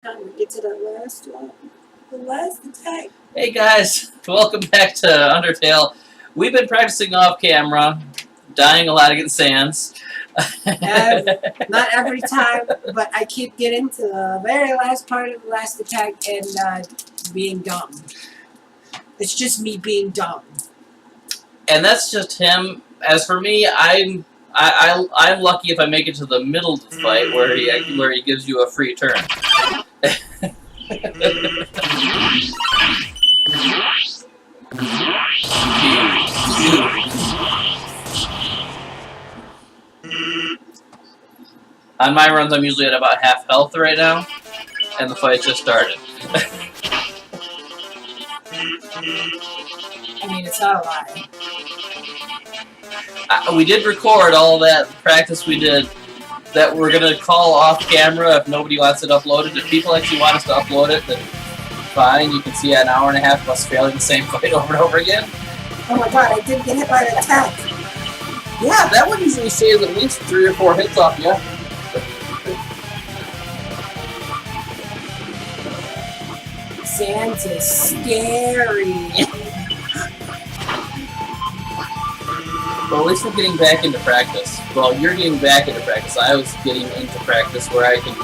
Time to get to the last one. The last attack. Hey guys, welcome back to Undertale. We've been practicing off camera, dying a lot against Sans. Not every time, but I keep getting to the very last part of the last attack and being dumb. It's just me being dumb. And that's just him. As for me, I'm lucky if I make it to the middle of the fight where he gives you a free turn. On my runs, I'm usually at about half health right now, and the fight just started. I mean, it's not a lie. We did record all that practice we did that we're going to call off camera if nobody wants it uploaded. If people actually want us to upload it, then fine. You can see an hour and a half of us failing the same fight over and over again. Oh my god, I did get hit by an attack. Yeah, that one usually saves at least 3 or 4 hits off you. Sans is scary. Well, at least we're getting back into practice. Well, you're getting back into practice. I was getting into practice where I can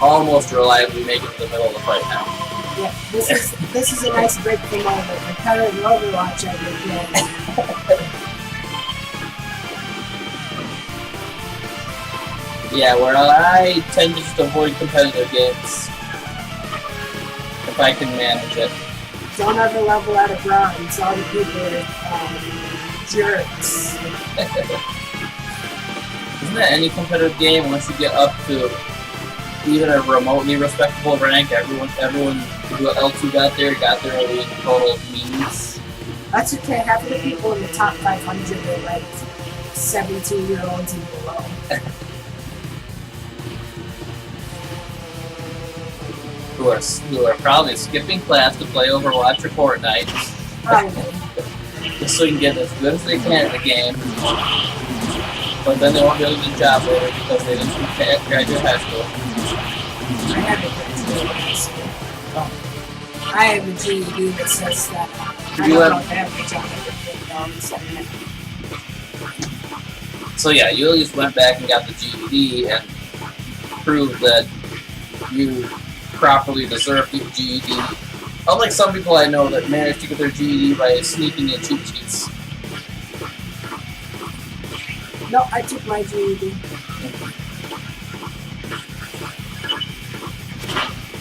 almost reliably make it to the middle of the fight now. Yeah, this is a nice break from all the competitive Overwatch I've been playing. Yeah, where I tend to just avoid competitive games if I can manage it. Don't ever level out of bronze. All the people are jerks. Isn't that any competitive game? Once you get up to even a remotely respectable rank, everyone who L2 got there in total means. That's okay. Half of the people in the top 500 are like 17-year-olds and below. Who are probably skipping class to play Overwatch or Fortnite. Probably. Just so you can get as good as they can at the game. But then they won't be able to get a job later because they didn't graduate high school. I haven't graduated high school. Oh. I have a GED that says that I don't have a job at the So yeah, you at least went back and got the GED and proved that you properly deserve the GED. Unlike some people I know that managed to get their GED by sneaking in cheat sheets. No, I took my GED.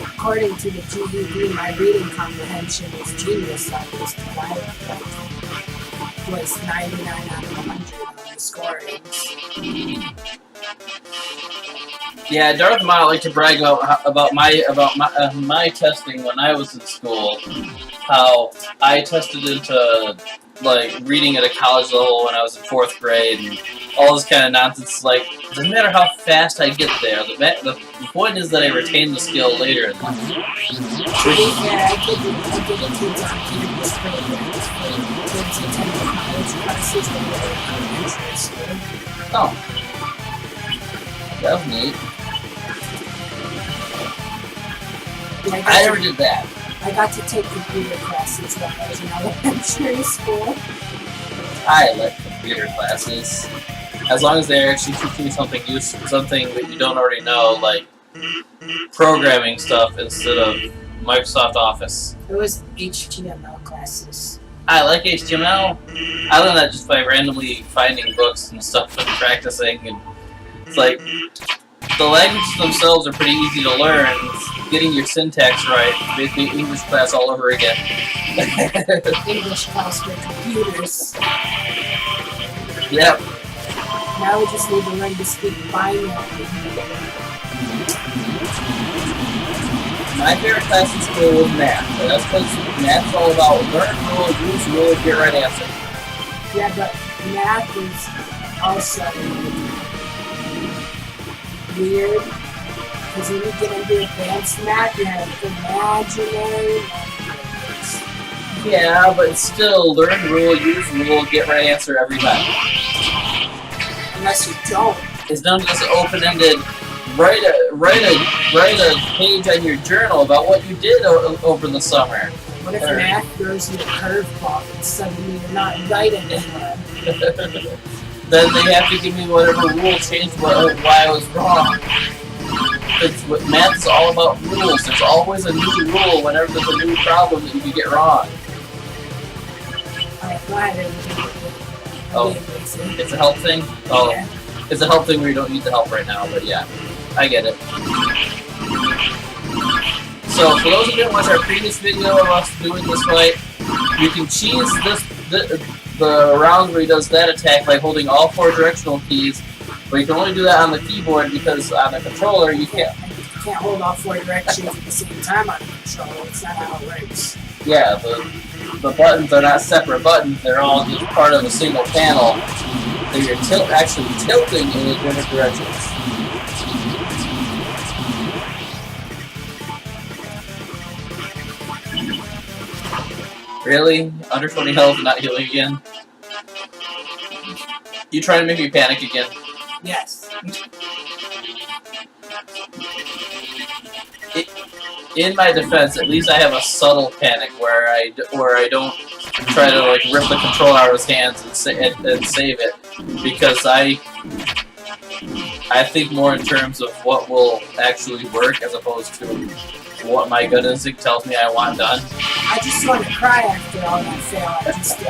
According to the GED, my reading comprehension is genius levels. I was 99 out of 100 on my scoring. Yeah, Darth Maul liked to brag about my testing when I was in school. How I tested into like reading at a college level when I was in 4th grade and all this kind of nonsense. Like, it doesn't matter how fast I get there. The point is that I retain the skill later in life. Yeah, I did the kids on campus for kids attending college classes when they were in elementary school. Oh. That was neat. Yeah, I never did that. I got to take computer classes when I was in elementary school. I like computer classes. As long as they actually teach you something useful, something that you don't already know, like programming stuff instead of Microsoft Office. It was HTML classes. I like HTML. I learned that just by randomly finding books and stuff and practicing. And it's like, the languages themselves are pretty easy to learn. It's getting your syntax right, basically English class all over again. English class for computers. Yep. Now we just need to learn to speak binary. My favorite class in school was math. That's because math's all about learn rule, use rule, get right answer. Yeah, but math is also weird, because when you get into advanced math, you have imaginary numbers. Yeah, but still, learn rule, use rule, get right answer every time. Unless you don't. It's none of this open-ended write a page on your journal about what you did over the summer. What if math throws you a curveball and suddenly you're not right anymore? Then they have to give me whatever rule changed why I was wrong. Math is all about rules. There's always a new rule whenever there's a new problem that you can get wrong. Alright, go ahead and Oh, it's a help thing? Oh, yeah. It's a help thing where you don't need the help right now, but yeah, I get it. So, for those who didn't watch our previous video of us doing this fight, you can cheese the round where he does that attack by holding all 4 directional keys, but you can only do that on the keyboard because on the controller you can't. You can't hold all 4 directions at the same time on the controller. It's not how it works. Yeah, the buttons are not separate buttons, they're all just part of a single panel that you're actually tilting in different directions. Really? Under 20 health and not healing again? You trying to make me panic again? Yes. In my defense, at least I have a subtle panic where I don't try to like rip the controller out of his hands and save it, because I think more in terms of what will actually work as opposed to what my gut instinct tells me I want done. I just want to cry after all that fail I just did.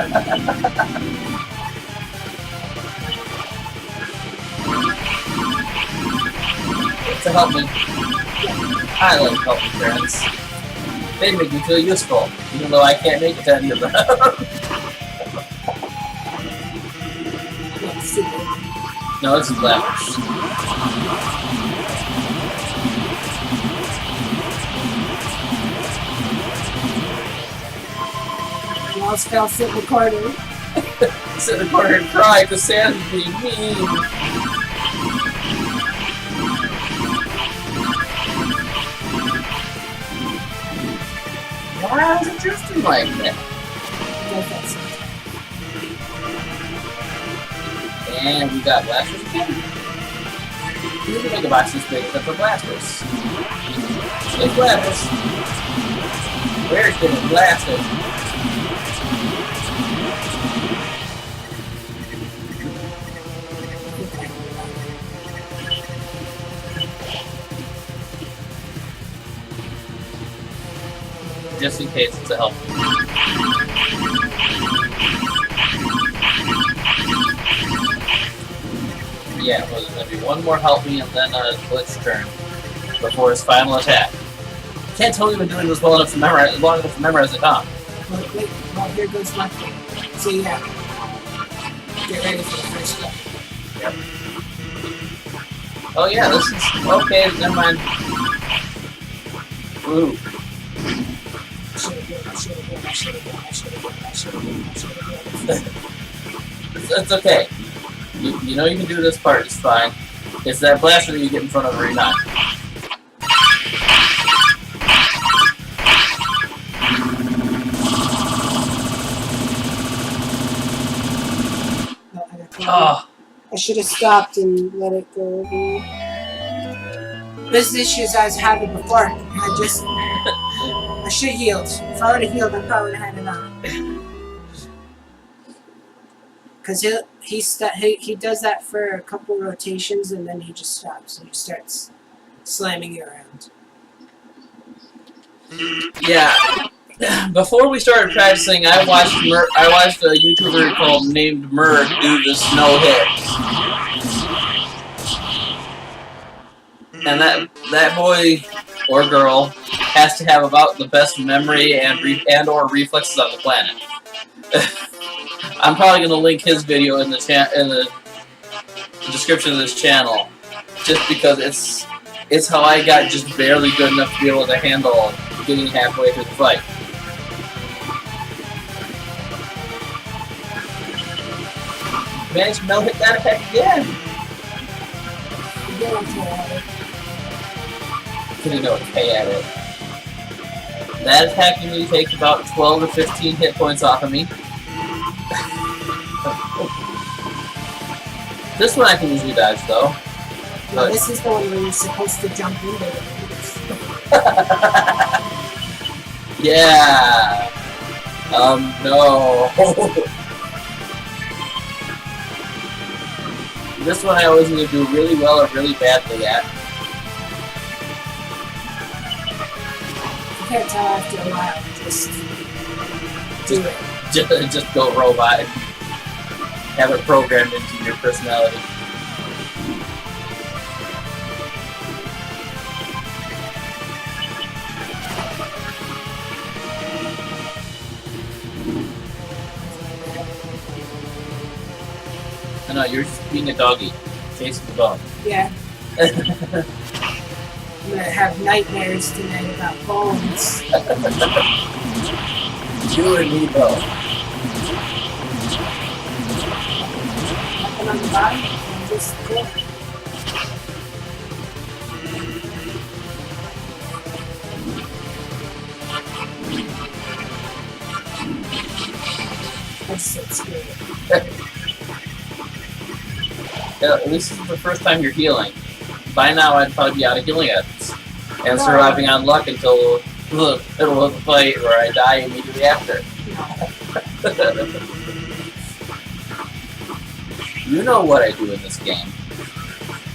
To help me. I like helping friends. They make me feel useful, even though I can't make it to any of them. No, this is Lavish. You all spell sit in the corner. Sit in the corner and cry because Santa's being mean. Why is it drifting like that? And we got blasters again. We can make a box this big except for blasters. It's blasters. Where's getting blasted? Just in case it's a help. Yeah, well, there's going to be one more help me and then a glitch turn before his final attack. Can't tell you've been doing this long enough to memorize the comp. Wait, well, here goes my thing. So yeah, get ready for the first step. Yep. Oh yeah, this is okay. Never mind. Ooh. It's okay. You know you can do this part, it's fine. It's that blaster that you get in front of every time. Oh. I should have stopped and let it go. This issues I was having before. I should have healed. If I would have healed, I probably would have had enough. Because he does that for a couple rotations and then he just stops and he starts slamming you around. Yeah. Before we started practicing, I watched a YouTuber named Merg do the snow hit. And that boy or girl has to have about the best memory and/or reflexes on the planet. I'm probably going to link his video in the description of this channel, just because it's how I got just barely good enough to be able to handle getting halfway through the fight. Managed to no-hit that attack again! Couldn't go pay at it. That attack usually takes about 12 to 15 hit points off of me. This one I can usually dodge though. No, this is the one where you're supposed to jump into it. Yeah. No. This one I always either do really well or really badly at. You can't tell after a while. Just do it. Just go robot and have it programmed into your personality. I know, you're just being a doggy, chasing the bone. Yeah. I'm gonna have nightmares tonight about bones. You and me both. Nothing on the bottom, and just go. That's so scary. Yeah, at least this is the first time you're healing. By now, I'd probably be out of healing items and surviving on luck until the middle of the fight where I die immediately after. You know what I do in this game.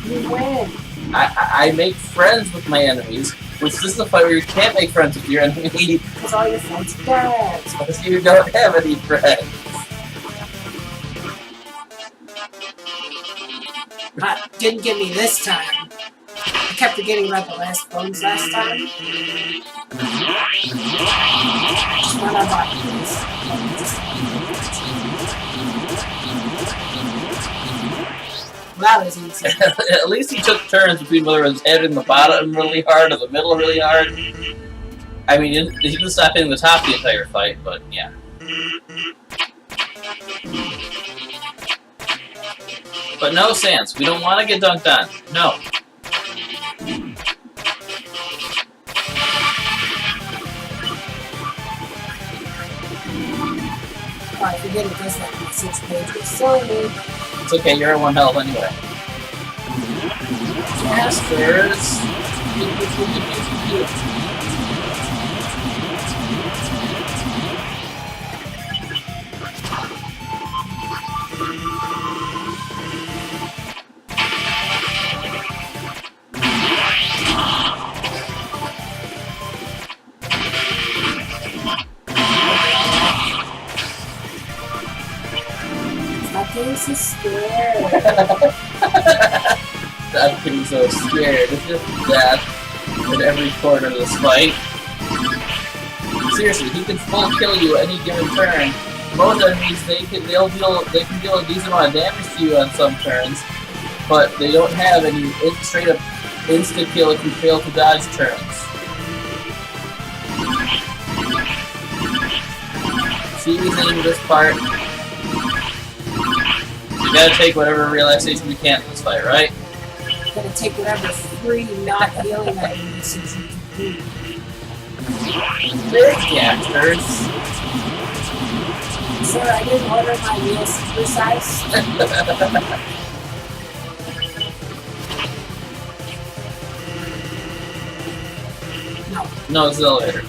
You win. I make friends with my enemies, which this is a fight where you can't make friends with your enemy. Because all your friends are dead. Because you don't have any friends. Didn't get me this time. I kept forgetting about the last bones last time. Just run on by, please. That was easy. At least he took turns between whether his head in the bottom really hard or the middle really hard. I mean, he didn't stop hitting the top the entire fight, but yeah. But no, Sans, we don't want to get dunked on. No. Oh, I forget it does that in 6 pages. Sorry. It's okay, you're at 1 health anyway. Masters. Stop getting so scared. I'm getting so scared. It's just death in every corner of this fight. Seriously, he can full kill you at any given turn. Most enemies, they can deal a decent amount of damage to you on some turns, but they don't have any straight up instant kill if you fail to dodge turns. See reasoning this part. You gotta take whatever relaxation you can in this fight, right? Gotta take whatever free, not healing items you can do. Big gangsters. Sir, I didn't order my meal supersized. No. No, it's the elevator.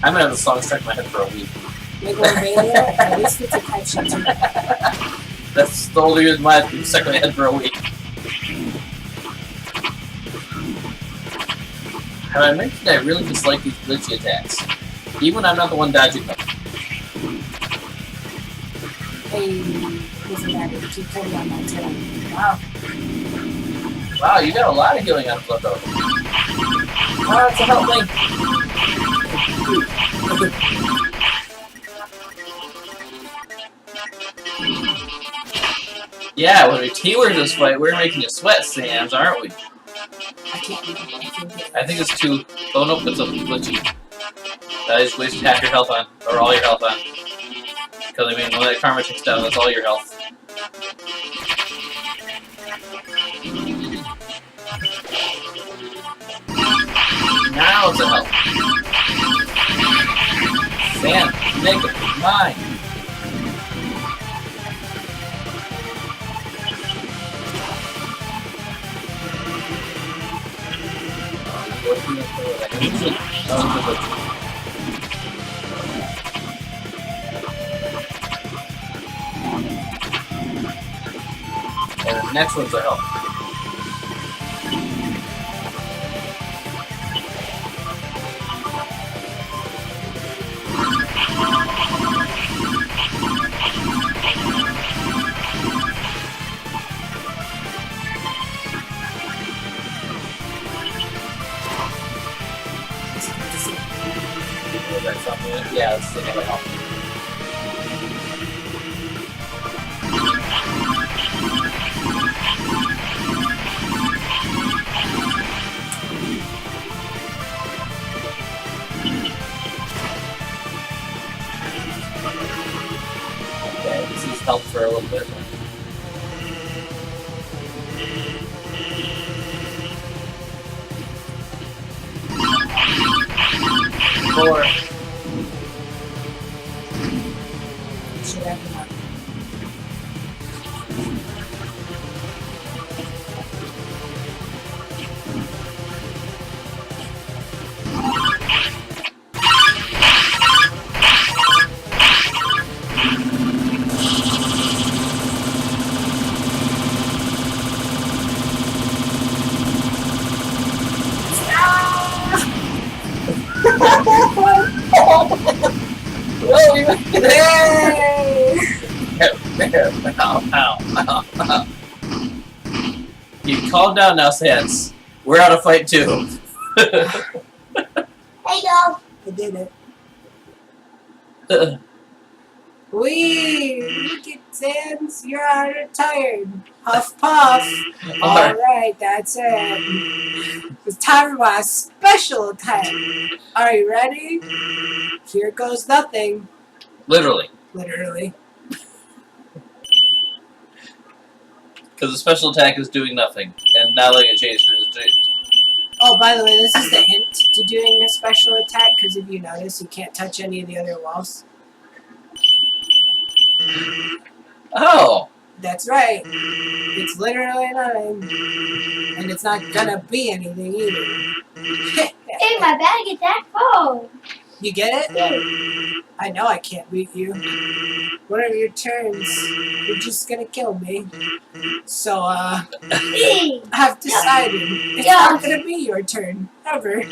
I'm gonna have the song stuck in my head for a week. Lego Radio, at least it's a type shooter. That's the only reason why it's stuck in my head for a week. Have I mentioned I really dislike these glitchy attacks? Even when I'm not the one dodging them. Hey, doesn't matter. Keep putting on that tail. Wow. Wow, you got a lot of healing on flip over. Oh, it's a help link. Yeah, when we keyword this fight, we're making you sweat, Sans, aren't we? I can't do it. I think it's 2. Oh nope, it's a glitchy. That is wasting half your health on, or all your health on. Because I mean, when that karma ticks down, that's all your health. Now it's a health. Sans, make up your mind. And the next one's a help. Was that something? Yeah, this is another help. Okay, this has helped for a little bit. 4. Should have enough. Yay! Ow. You calm down now, Sans. We're out of fight too. Hey, go. I did it. Wee! Look at Sans, you're tired. Huff puff. Alright, that's it. It's time for my special attack. Are you ready? Here goes nothing. Literally. Literally. Because the special attack is doing nothing. And now letting it change to Oh, by the way, this is the hint to doing a special attack, because if you notice, you can't touch any of the other walls. Oh! That's right. It's literally nothing. And it's not gonna be anything either. Hey, my bag is that full. You get it? I know I can't beat you. What are your turns? You're just gonna kill me. So, Hey. I've decided it's not gonna be your turn, ever.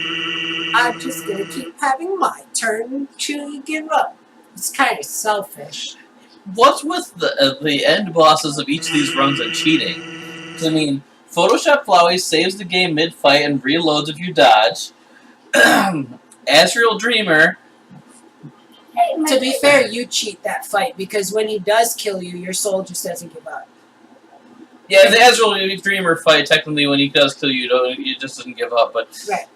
I'm just gonna keep having my turn until you give up. It's kind of selfish. What's with the end bosses of each of these runs and cheating? 'Cause, I mean, Photoshop Flowey saves the game mid-fight and reloads if you dodge. Asriel Dreamer. Hey, my To be fair, you cheat that fight, because when he does kill you, your soul just doesn't give up. Yeah, the Asriel Dreamer fight, technically, when he does kill you, you just doesn't give up. But Right.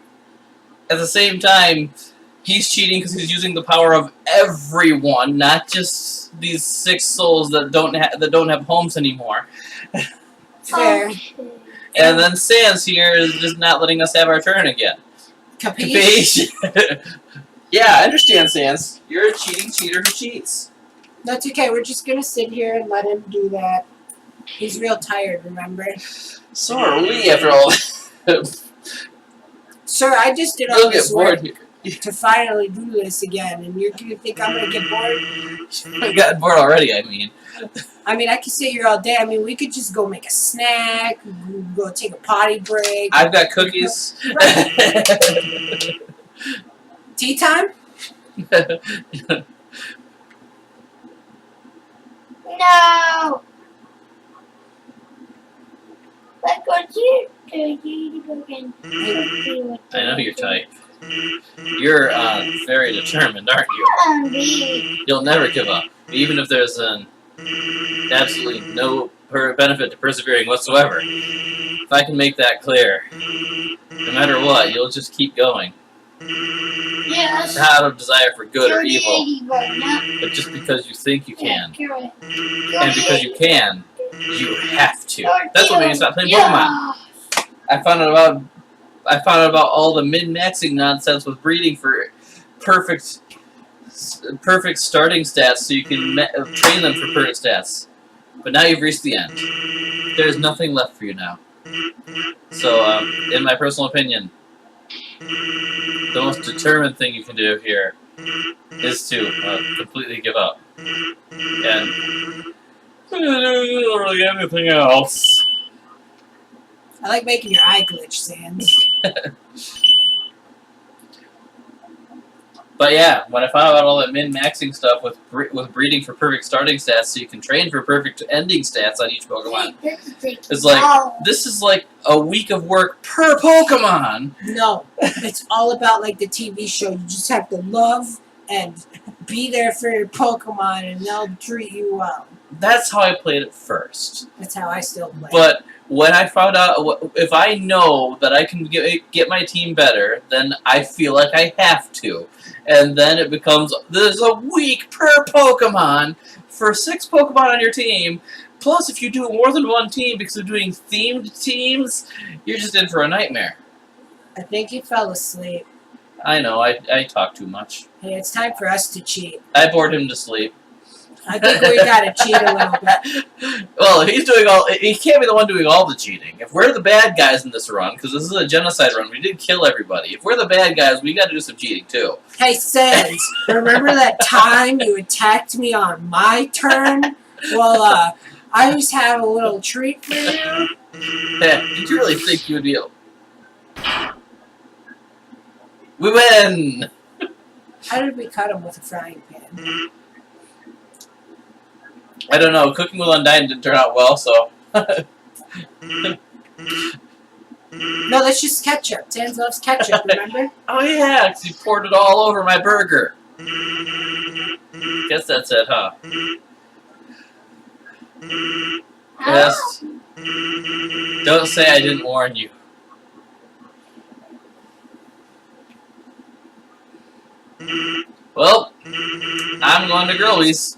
at the same time, he's cheating because he's using the power of everyone, not just these 6 souls that don't have homes anymore. Fair. Okay. And then Sans here is just not letting us have our turn again. Capiche? Yeah, I understand, Sans. You're a cheating cheater who cheats. That's okay. We're just gonna sit here and let him do that. He's real tired, remember? So are we, after all. Sir, I just did all You'll this get bored work here. to finally do this again, and you're gonna think I'm gonna get bored? I got bored already, I mean. I mean, I could sit here all day. I mean, we could just go make a snack, go take a potty break. I've got cookies. Tea time? No. Let's go to broken. I know you're tight. You're very determined, aren't you? Hungry. You'll never give up, even if there's absolutely no benefit to persevering whatsoever. If I can make that clear, no matter what, you'll just keep going. Yes. Not out of desire for good or evil, No. but just because you think you can. Correct. And because you can, you have to. That's what made me stop playing Pokemon. I found out about all the min-maxing nonsense with breeding for perfect perfect starting stats so you can train them for perfect stats. But now you've reached the end. There's nothing left for you now. So, in my personal opinion, the most determined thing you can do here is to completely give up. And really anything else. I like making your eye glitch, Sans. But yeah, when I found out all that min-maxing stuff with breeding for perfect starting stats, so you can train for perfect ending stats on each Pokemon, it's like, this is like a week of work per Pokemon! No, it's all about like the TV show. You just have to love and be there for your Pokemon and they'll treat you well. That's how I played it first. That's how I still play. But when I found out, if I know that I can get my team better, then I feel like I have to. And then it becomes, there's a week per Pokemon for 6 Pokemon on your team. Plus, if you do more than one team because of doing themed teams, you're just in for a nightmare. I think he fell asleep. I know, I talk too much. Hey, it's time for us to cheat. I bored him to sleep. I think we gotta cheat a little bit. Well, he can't be the one doing all the cheating. If we're the bad guys in this run, because this is a genocide run, we did kill everybody. If we're the bad guys, we gotta do some cheating too. Hey, Sans, remember that time you attacked me on my turn? Well, I just have a little treat for you. Yeah, did you really think you would be able... We win! How did we cut him with a frying pan? I don't know. Cooking with Undyne didn't turn out well, so... No, that's just ketchup. Sans loves ketchup, remember? Oh yeah, because you poured it all over my burger. Guess that's it, huh? Yes. Don't say I didn't warn you. Well, I'm going to Girlies.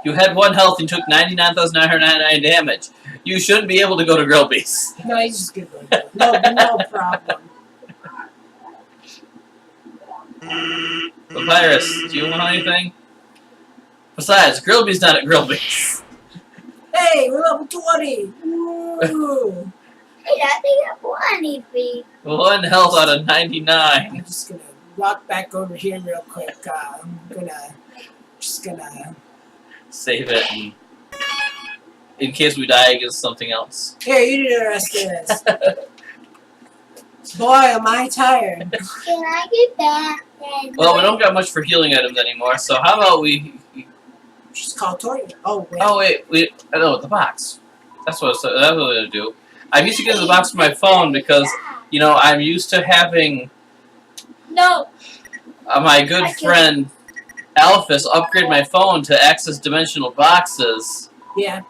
You had 1 health and took 99,999 damage. You shouldn't be able to go to Girlies. No, he's just good. No problem. Papyrus, do you want anything? Besides, Grillby's not at Grillby's. Hey, we're level 20! Woo! Hey, I think I want anything. 1 health out of 99. I'm just gonna walk back over here real quick. I'm just gonna Save it and, in case we die against something else. Here, you do the rest of this. Boy, am I tired. Can I get that? Well, we don't got much for healing items anymore, so how about we... Just call Tori. Oh, wait, I know, the box. That's what I'm going to do. I'm used to getting the box from my phone because, you know, I'm used to having... No. My good friend Alphys upgrade my phone to access dimensional boxes. Yeah.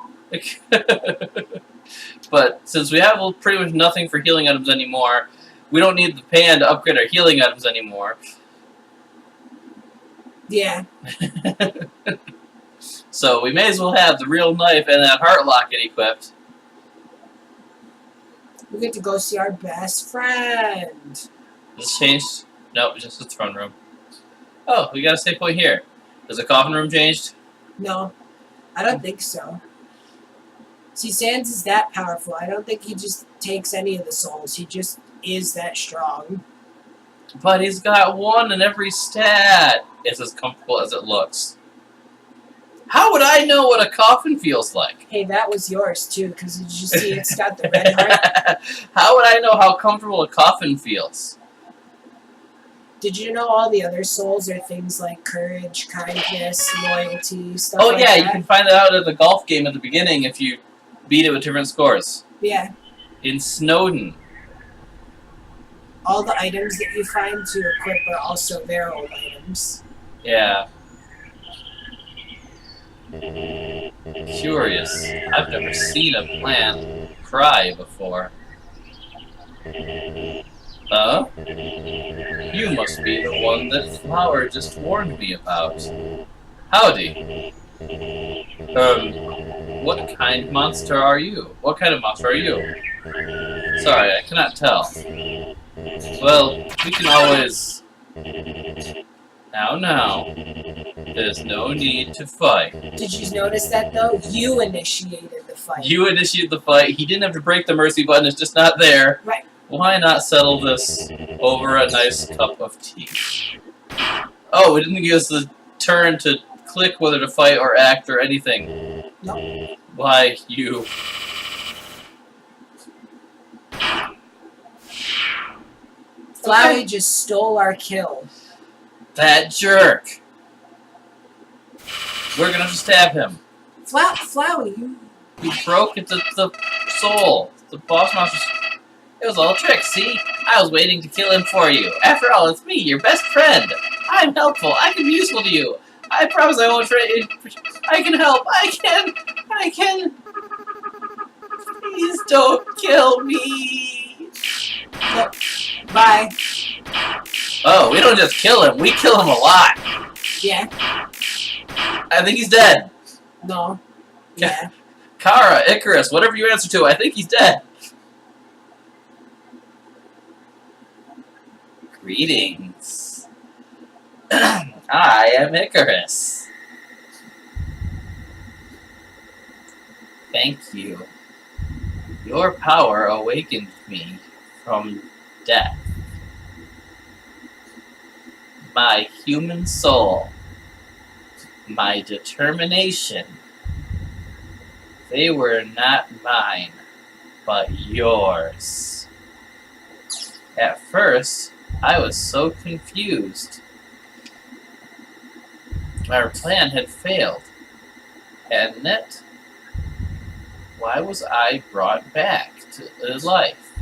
But since we have pretty much nothing for healing items anymore, we don't need the pan to upgrade our healing items anymore. Yeah. So we may as well have the real knife and that heart locket equipped. We get to go see our best friend. Is this changed? Nope, just the throne room. Oh, we got a save point here. Has the coffin room changed? No, I don't think so. See, Sans is that powerful. I don't think he just takes any of the souls. He just is that strong. But he's got 1 in every stat. It's as comfortable as it looks. How would I know what a coffin feels like? Hey, that was yours too, because did you see it's got the red heart? How would I know how comfortable a coffin feels? Did you know all the other souls are things like courage, kindness, loyalty, stuff Oh like yeah, that? you can find it out at the golf game at the beginning if you beat it with different scores. Yeah. In Snowden. All the items that you find to equip are also their old items. Yeah. Curious. I've never seen a plant cry before. Huh? You must be the one that Flower just warned me about. Howdy. What kind of monster are you? What kind of monster are you? Sorry, I cannot tell. Well, we can always Now. There's no need to fight. Did you notice that though? You initiated the fight. You initiated the fight. He didn't have to break the mercy button. It's just not there. Right. Why not settle this over a nice cup of tea? Oh, it didn't give us the turn to click whether to fight or act or anything. Nope. Why, you... Flowey just stole our kill. That jerk! We're gonna have to stab him. Flowey, you... You broke into the soul. The boss monster... It was all a trick, see? I was waiting to kill him for you. After all, it's me, your best friend. I'm helpful. I can be useful to you. I promise I won't try... I can help. I can... Please don't kill me. Yep. Bye. Oh, we don't just kill him. We kill him a lot. Yeah. I think he's dead. No. Yeah. Kara, Icarus, whatever you answer to, I think he's dead. Greetings. I am Icarus. Thank you. Your power awakened me from death. My human soul, my determination, they were not mine, but yours. At first, I was so confused. Our plan had failed, hadn't it? Why was I brought back to life?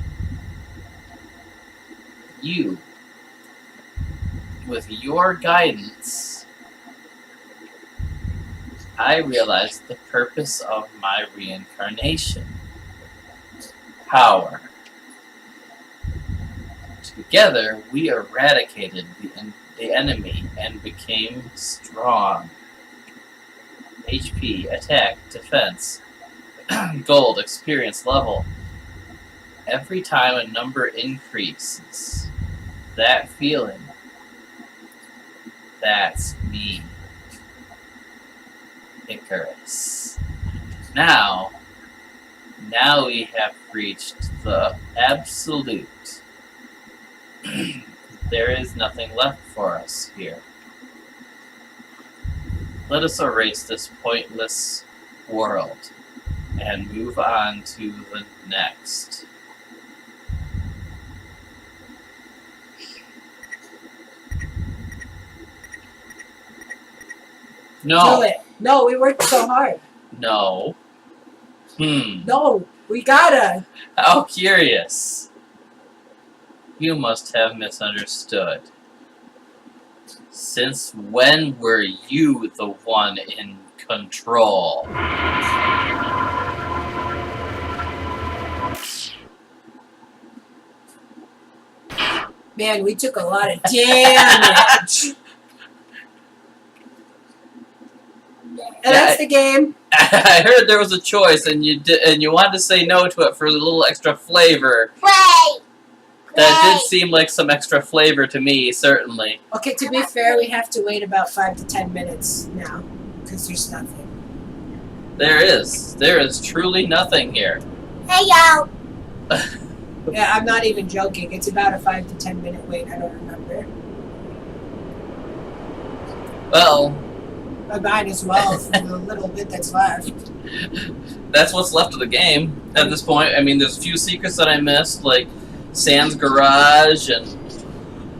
You, with your guidance, I realized the purpose of my reincarnation. Power. Together, we eradicated the enemy and became strong. HP, attack, defense, gold, experience level. Every time a number increases, that feeling, that's me, Icarus. Now we have reached the absolute. There is nothing left for us here. Let us erase this pointless world and move on to the next. No. Do it. No, we worked so hard. No. No, we gotta. How curious. You must have misunderstood. Since when were you the one in control? Man, we took a lot of damage. And that's the game. I heard there was a choice, and you wanted to say no to it for a little extra flavor. Right. That did seem like some extra flavor to me, certainly. Okay, to be fair, we have to wait about 5 to 10 minutes now, because there's nothing. There is truly nothing here. Hey, y'all. Yeah, I'm not even joking. It's about a 5 to 10 minute wait. I don't remember. Well, I might as well for the little bit that's left. that's what's left of the game at this point. I mean, there's a few secrets that I missed, like Sam's garage and...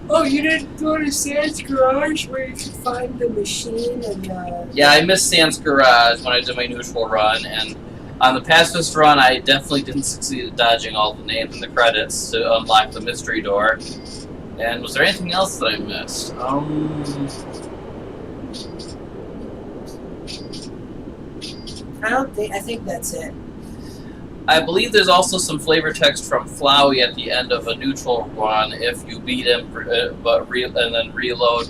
Oh, you didn't go to Sam's garage where you could find the machine and Yeah, I missed Sam's garage when I did my neutral run, and on the pacifist run, I definitely didn't succeed at dodging all the names and the credits to unlock the mystery door. And was there anything else that I missed? I think that's it. I believe there's also some flavor text from Flowey at the end of a neutral run if you beat him, and then reload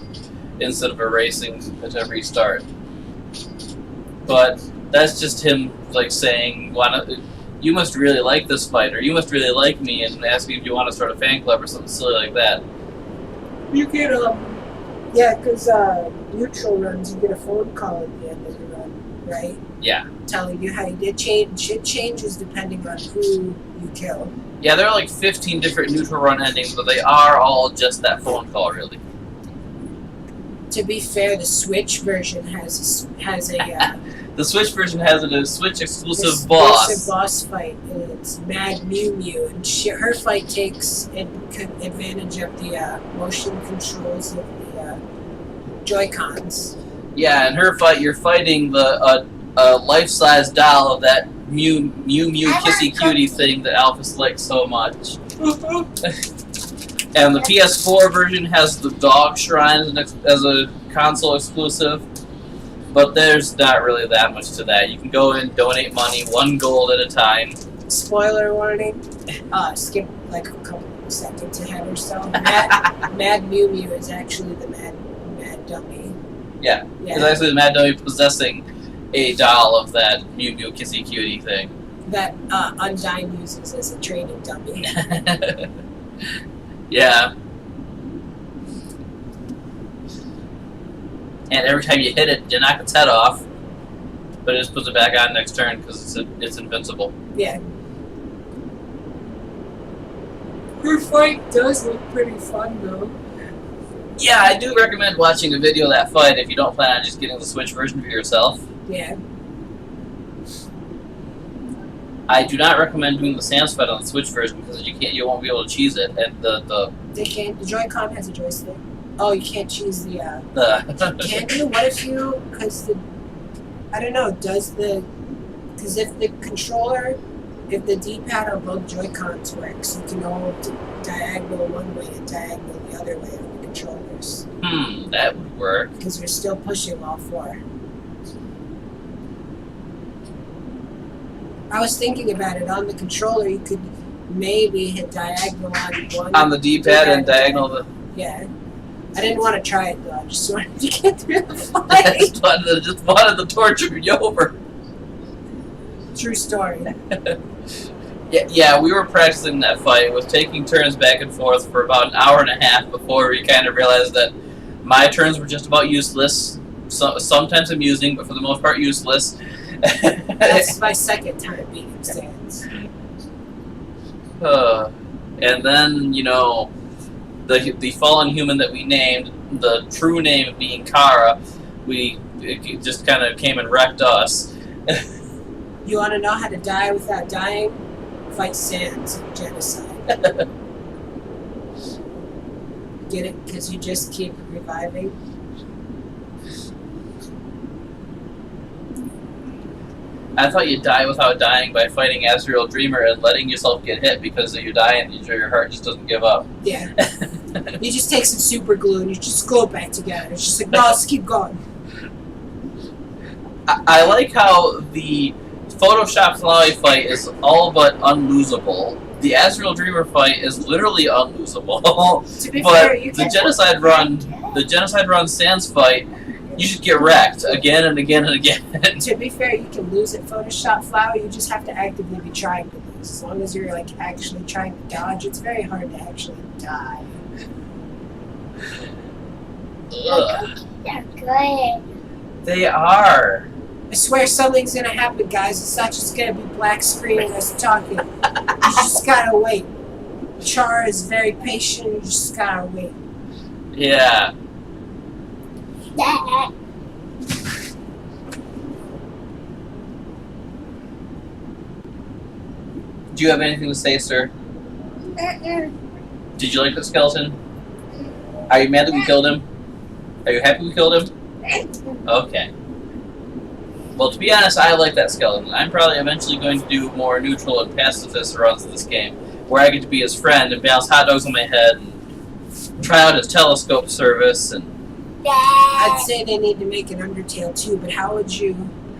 instead of erasing to restart. But that's just him like saying, "You must really like this fight," or "You must really like me," and asking if you want to start a fan club or something silly like that. You get yeah, because neutral runs, you get a phone call at the end of the run, right? Yeah. Telling you how you did change. It changes depending on who you kill. Yeah, there are like 15 different neutral run endings, but they are all just that phone call, really. To be fair, the Switch version has a The Switch version has a Switch exclusive boss fight. It's Mad Mew Mew, and her fight takes advantage of the motion controls of the Joy-Cons. Yeah, in her fight, you're fighting the life-size doll of that Mew Kissy Cutie thing that Alphys likes so much. And the PS4 version has the dog shrine as a console exclusive. But there's not really that much to that. You can go in, donate money, 1 gold at a time. Spoiler warning. Skip like a couple seconds ahead or so. Mad Mew Mew is actually the Mad Dummy. Yeah. It's actually the Mad Dummy possessing a doll of that Mew Mew Kissy Cutie thing. That Undyne uses as a training dummy. Yeah. And every time you hit it, you knock its head off. But it just puts it back on next turn because it's invincible. Yeah. Her fight does look pretty fun, though. Yeah, I do recommend watching a video of that fight if you don't plan on just getting the Switch version for yourself. Yeah. I do not recommend doing the Sans fight on the Switch version because you won't be able to cheese it, and the Joy-Con has a joystick. Oh, you can't choose the Can you? What if you? Because I don't know. Because if the controller, if the D-pad on both Joy-Cons works, you can hold diagonal one way and diagonal the other way on the controllers. That would work. Because you're still pushing all 4. I was thinking about it. On the controller, you could maybe hit diagonal on one. On the D-pad and diagonal the... Yeah. I didn't want to try it, though. I just wanted to get through the fight. just wanted to torture you over. True story. Yeah, we were practicing that fight. It was taking turns back and forth for about an hour and a half before we kind of realized that my turns were just about useless. Sometimes amusing, but for the most part useless. That's my second time beating Sans. And then, you know, the fallen human that we named, the true name being Kara, it just kind of came and wrecked us. You want to know how to die without dying? Fight Sans in Genocide. Get it? Because you just keep reviving. I thought you'd die without dying by fighting Azrael Dreamer and letting yourself get hit because you die and your heart just doesn't give up. Yeah. You just take some super glue and you just glue it back together. It's just like, no, let's keep going. I like how the Photoshop Flowey fight is all but unlosable. The Azrael Dreamer fight is literally unlosable. To be but fair, you the can... Genocide Run Sans fight, you should get wrecked again and again and again. To be fair, you can lose at Photoshop Flower. You just have to actively be trying to lose. As long as you're like actually trying to dodge, it's very hard to actually die. They're good. They are. I swear something's gonna happen, guys. It's not just gonna be black screen and us talking. You just gotta wait. Char is very patient. You just gotta wait. Yeah. Do you have anything to say, sir? Did you like the skeleton? Are you mad that we killed him? Are you happy we killed him? Okay. Well, to be honest, I like that skeleton. I'm probably eventually going to do more neutral and pacifist runs of this game, where I get to be his friend and bounce hot dogs on my head and try out his telescope service. And I'd say they need to make an Undertale too, but how would you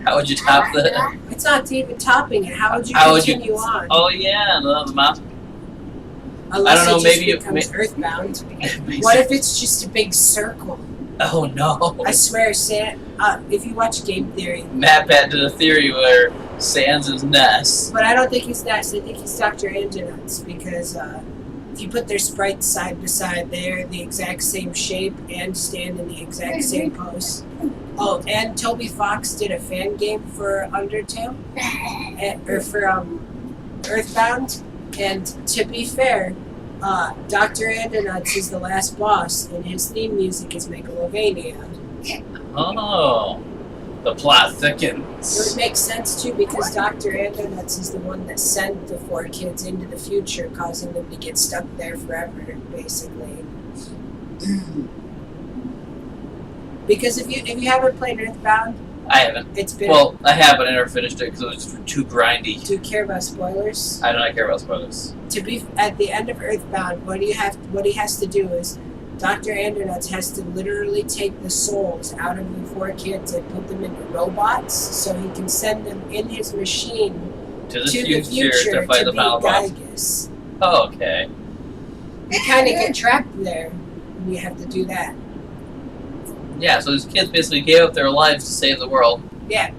top the? It's not even topping it. How would you continue on? Oh yeah, the map. Unless I don't know. Maybe it becomes Earthbound. Maybe What if it's just a big circle? Oh no! I swear, if you watch Game Theory, MatPat did a theory where Sans is Ness. but I don't think he's Ness. I think he's Dr. Angenuts because if you put their sprites side by side, they're the exact same shape and stand in the exact same pose. Oh, and Toby Fox did a fan game for Undertale, or for Earthbound. And to be fair, Dr. Andernuts is the last boss, and his theme music is Megalovania. Oh, the plot It thickens. would make sense too because Dr. Andernuts is the one that sent the 4 kids into the future, causing them to get stuck there forever, basically. Because if you haven't played Earthbound, I haven't. it's been. Well, I have, but I never finished it because it was too grindy. Do you care about spoilers? I do not care about spoilers. To be at the end of Earthbound, what he has to do is Dr. Andernuts has to literally take the souls out of the 4 kids and put them into robots so he can send them in his machine To the to the future future to fight the beat final boss. Gygus. Oh, okay. You kind of get trapped there when you have to do that. Yeah, so these kids basically gave up their lives to save the world. Yeah.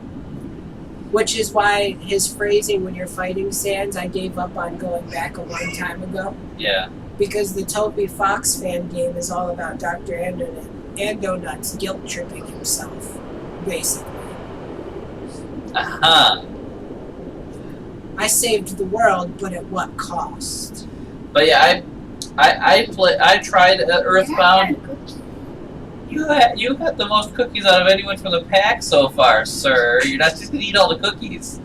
Which is why his phrasing when you're fighting stands, I gave up on going back a long time ago. Yeah. Because the Toby Fox fan game is all about Dr. Andernuts guilt tripping himself, basically. Uh-huh. I saved the world, but at what cost? But yeah, I tried Earthbound. You had the most cookies out of anyone from the pack so far, sir. You're not just gonna eat all the cookies.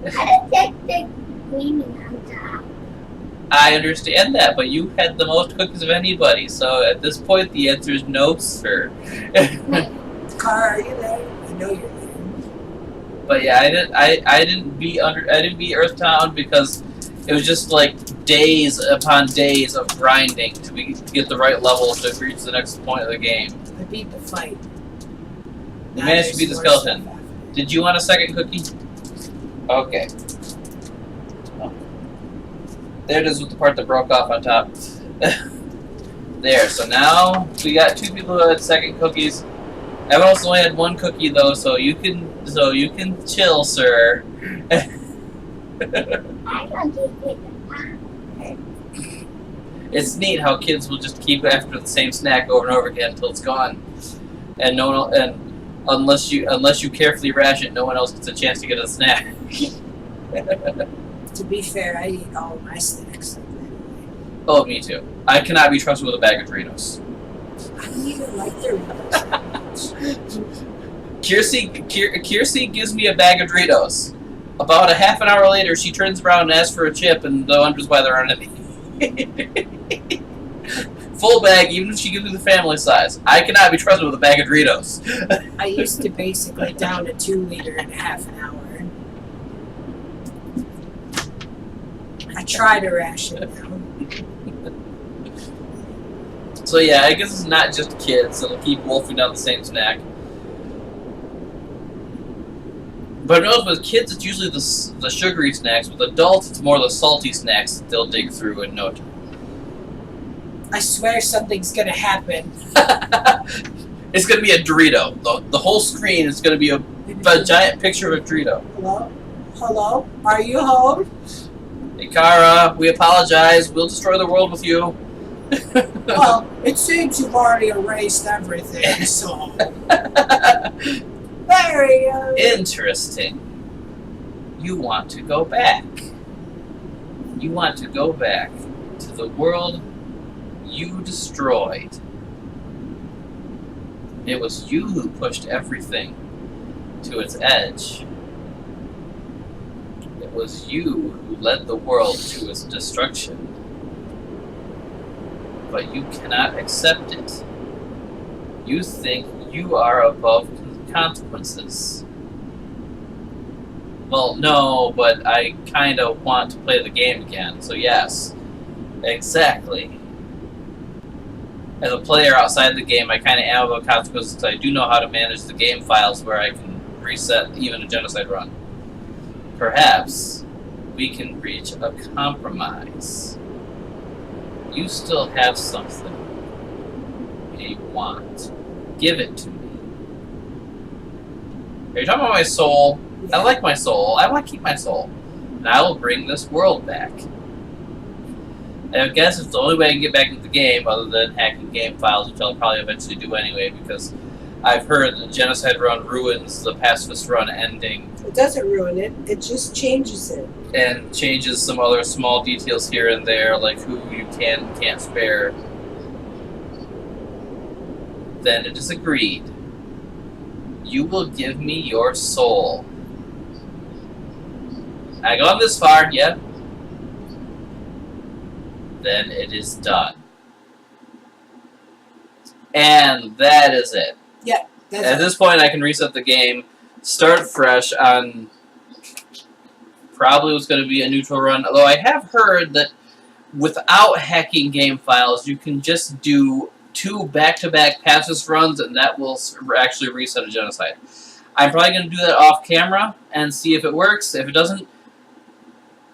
I take the green on top. I understand that, but you had the most cookies of anybody, so at this point the answer is no, sir. Car, are you there? I know you're there. But yeah, I didn't beat Earthbound because it was just like days upon days of grinding to get the right level to reach the next point of the game. I beat the fight. You managed to beat the skeleton. Did you want a second cookie? Okay. Oh. There it is with the part that broke off on top. There, so now we got 2 people who had second cookies. Everyone else only had 1 cookie though, so you can chill, sir. I don't take it. It's neat how kids will just keep after the same snack over and over again until it's gone, and no one, and unless you carefully ration, no one else gets a chance to get a snack. To be fair, I eat all my snacks. Oh, me too. I cannot be trusted with a bag of Doritos. I don't even like Doritos. Kiersey gives me a bag of Doritos. About a half an hour later, she turns around and asks for a chip, and wonders why there aren't any. Full bag, even if she gives me the family size. I cannot be trusted with a bag of Doritos. I used to basically down a 2 liter in half an hour. I try to ration now. So yeah, I guess it's not just kids that'll keep wolfing down the same snack. But I notice with kids, it's usually the sugary snacks. With adults, it's more the salty snacks that they'll dig through in no time. I swear something's gonna happen. It's gonna be a Dorito. The whole screen is gonna be a giant picture of a Dorito. Hello? Hello? Are you home? Hey, Kara, we apologize. We'll destroy the world with you. Well, it seems you've already erased everything, so... There we go. Interesting. You want to go back. You want to go back to the world you destroyed. It was you who pushed everything to its edge. It was you who led the world to its destruction. But you cannot accept it. You think you are above consequences. Well, no, but I kind of want to play the game again, so yes. Exactly. As a player outside the game, I kind of am about consequences. I do know how to manage the game files where I can reset even a genocide run. Perhaps we can reach a compromise. You still have something you want. Give it to me. Are you talking about my soul? I like my soul. I want to keep my soul. And I will bring this world back. I guess it's the only way I can get back into the game other than hacking game files, which I'll probably eventually do anyway, because I've heard the Genocide run ruins the pacifist run ending. It doesn't ruin it. It just changes it. And changes some other small details here and there, like who you can and can't spare. Then it is agreed. You will give me your soul. I gone this far, yep. Then it is done. And that is it. Yeah. At this point, I can reset the game, start fresh on probably what's going to be a neutral run. Although I have heard that without hacking game files, you can just do 2 back-to-back pacifist runs, and that will actually reset a Genocide. I'm probably going to do that off camera and see if it works. If it doesn't,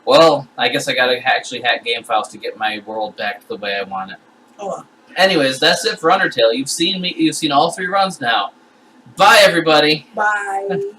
well, I guess I got to actually hack game files to get my world back to the way I want it. Oh well. Anyways, that's it for Undertale. You've seen all 3 runs now. Bye, everybody. Bye.